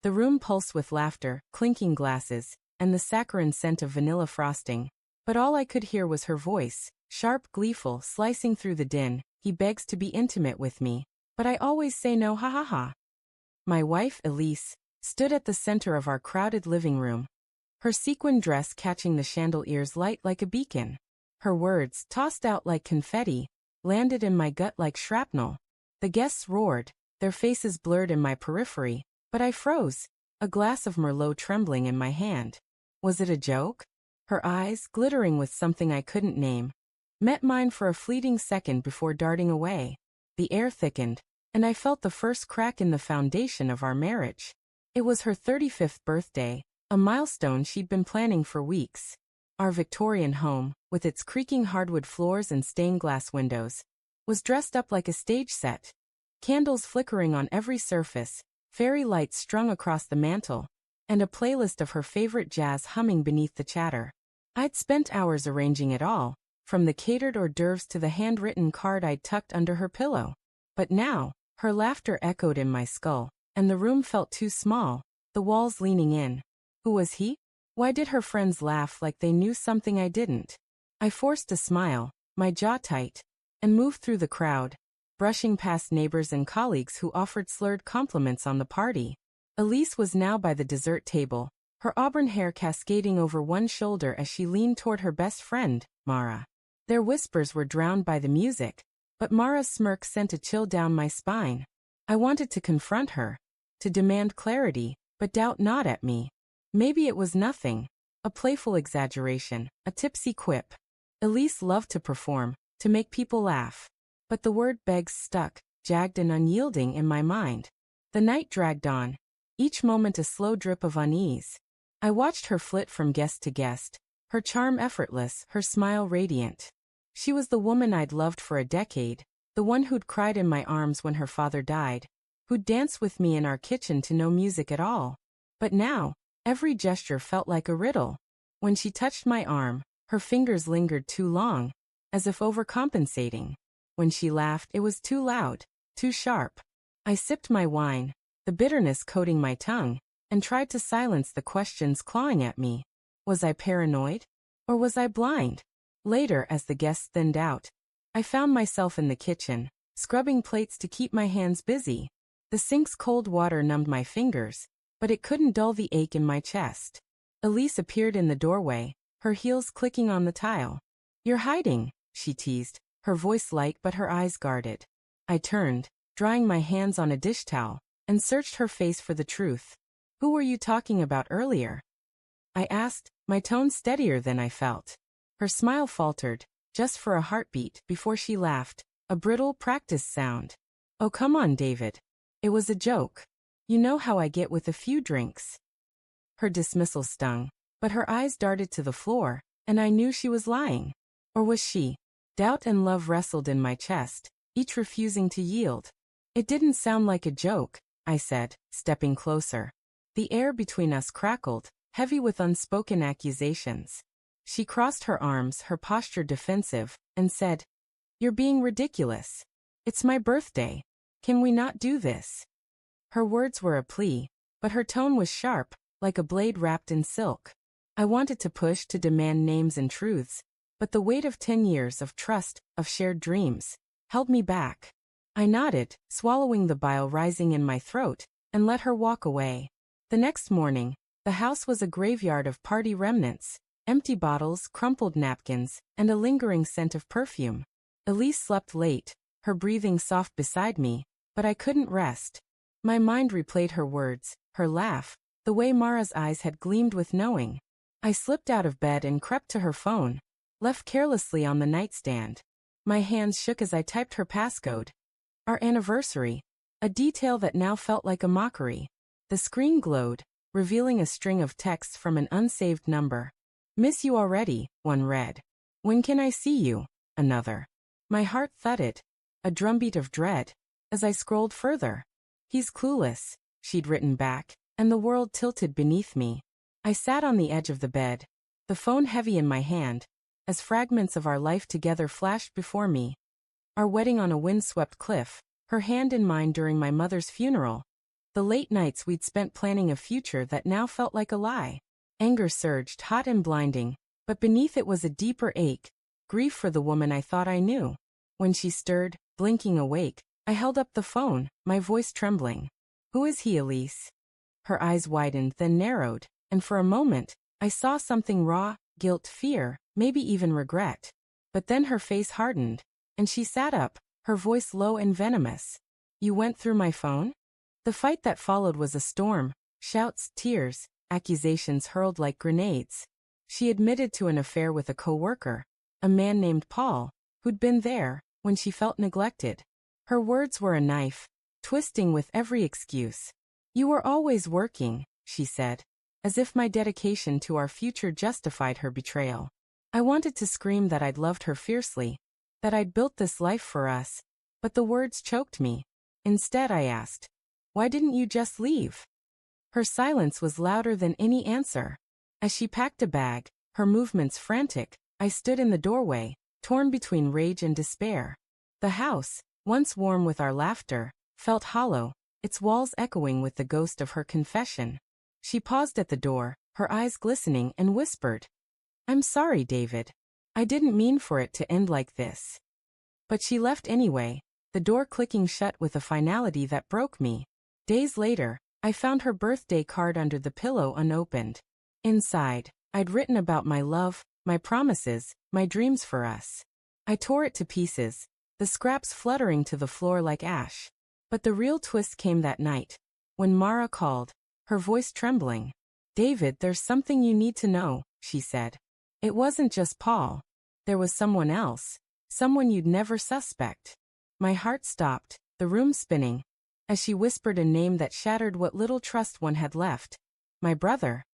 The room pulsed with laughter, clinking glasses, and the saccharine scent of vanilla frosting. But all I could hear was her voice, sharp, gleeful, slicing through the din. He begs to be intimate with me, but I always say no, ha ha ha. My wife, Elise, stood at the center of our crowded living room, her sequin dress catching the chandelier's light like a beacon. Her words, tossed out like confetti, landed in my gut like shrapnel. The guests roared, their faces blurred in my periphery, but I froze, a glass of Merlot trembling in my hand. Was it a joke? Her eyes, glittering with something I couldn't name, met mine for a fleeting second before darting away. The air thickened, and I felt the first crack in the foundation of our marriage. It was her 35th birthday, a milestone she'd been planning for weeks. Our Victorian home, with its creaking hardwood floors and stained glass windows, was dressed up like a stage set. Candles flickering on every surface, fairy lights strung across the mantel, and a playlist of her favorite jazz humming beneath the chatter. I'd spent hours arranging it all, from the catered hors d'oeuvres to the handwritten card I'd tucked under her pillow. But now, her laughter echoed in my skull, and the room felt too small, the walls leaning in. Who was he? Why did her friends laugh like they knew something I didn't? I forced a smile, my jaw tight, and moved through the crowd, brushing past neighbors and colleagues who offered slurred compliments on the party. Elise was now by the dessert table, her auburn hair cascading over one shoulder as she leaned toward her best friend, Mara. Their whispers were drowned by the music, but Mara's smirk sent a chill down my spine. I wanted to confront her, to demand clarity, but doubt not at me. Maybe it was nothing, a playful exaggeration, a tipsy quip. Elise loved to perform, to make people laugh. But the word begs stuck, jagged and unyielding in my mind. The night dragged on, each moment a slow drip of unease. I watched her flit from guest to guest, her charm effortless, her smile radiant. She was the woman I'd loved for a decade, the one who'd cried in my arms when her father died, who'd danced with me in our kitchen to no music at all. But now, every gesture felt like a riddle. When she touched my arm, her fingers lingered too long, as if overcompensating. When she laughed, it was too loud, too sharp. I sipped my wine, the bitterness coating my tongue, and tried to silence the questions clawing at me. Was I paranoid? Or was I blind? Later, as the guests thinned out, I found myself in the kitchen, scrubbing plates to keep my hands busy. The sink's cold water numbed my fingers, but it couldn't dull the ache in my chest. Elise appeared in the doorway, her heels clicking on the tile. "You're hiding," she teased, her voice light but her eyes guarded. I turned, drying my hands on a dish towel, and searched her face for the truth. "Who were you talking about earlier?" I asked, my tone steadier than I felt. Her smile faltered, just for a heartbeat, before she laughed, a brittle, practiced sound. "Oh, come on, David. It was a joke. You know how I get with a few drinks." Her dismissal stung, but her eyes darted to the floor, and I knew she was lying. Or was she? Doubt and love wrestled in my chest, each refusing to yield. "It didn't sound like a joke," I said, stepping closer. The air between us crackled, heavy with unspoken accusations. She crossed her arms, her posture defensive, and said, "You're being ridiculous. It's my birthday. Can we not do this?" Her words were a plea, but her tone was sharp, like a blade wrapped in silk. I wanted to push, to demand names and truths, but the weight of 10 years of trust, of shared dreams, held me back. I nodded, swallowing the bile rising in my throat, and let her walk away. The next morning, the house was a graveyard of party remnants, empty bottles, crumpled napkins, and a lingering scent of perfume. Elise slept late, her breathing soft beside me, but I couldn't rest. My mind replayed her words, her laugh, the way Mara's eyes had gleamed with knowing. I slipped out of bed and crept to her phone, left carelessly on the nightstand. My hands shook as I typed her passcode. Our anniversary, a detail that now felt like a mockery. The screen glowed, revealing a string of texts from an unsaved number. "Miss you already," one read. "When can I see you?" another. My heart thudded, a drumbeat of dread, as I scrolled further. "He's clueless," she'd written back, and the world tilted beneath me. I sat on the edge of the bed, the phone heavy in my hand, as fragments of our life together flashed before me. Our wedding on a windswept cliff, her hand in mine during my mother's funeral, The late nights we'd spent planning a future that now felt like a lie. Anger surged, hot and blinding, but beneath it was a deeper ache, grief for the woman I thought I knew. When she stirred, blinking awake, I held up the phone, my voice trembling. "Who is he, Elise?" Her eyes widened, then narrowed, and for a moment, I saw something raw, guilt, fear, maybe even regret. But then her face hardened, and she sat up, her voice low and venomous. "You went through my phone?" The fight that followed was a storm, shouts, tears, accusations hurled like grenades. She admitted to an affair with a coworker, a man named Paul, who'd been there when she felt neglected. Her words were a knife, twisting with every excuse. "You were always working," she said, as if my dedication to our future justified her betrayal. I wanted to scream that I'd loved her fiercely, that I'd built this life for us, but the words choked me. Instead, I asked, "Why didn't you just leave?" Her silence was louder than any answer. As she packed a bag, her movements frantic, I stood in the doorway, torn between rage and despair. The house, once warm with our laughter, felt hollow, its walls echoing with the ghost of her confession. She paused at the door, her eyes glistening, and whispered, "I'm sorry, David. I didn't mean for it to end like this." But she left anyway, the door clicking shut with a finality that broke me. Days later, I found her birthday card under the pillow unopened. Inside, I'd written about my love, my promises, my dreams for us. I tore it to pieces, the scraps fluttering to the floor like ash. But the real twist came that night, when Mara called, her voice trembling. "David, there's something you need to know," she said. "It wasn't just Paul. There was someone else, someone you'd never suspect." My heart stopped, the room spinning, as she whispered a name that shattered what little trust one had left. "My brother."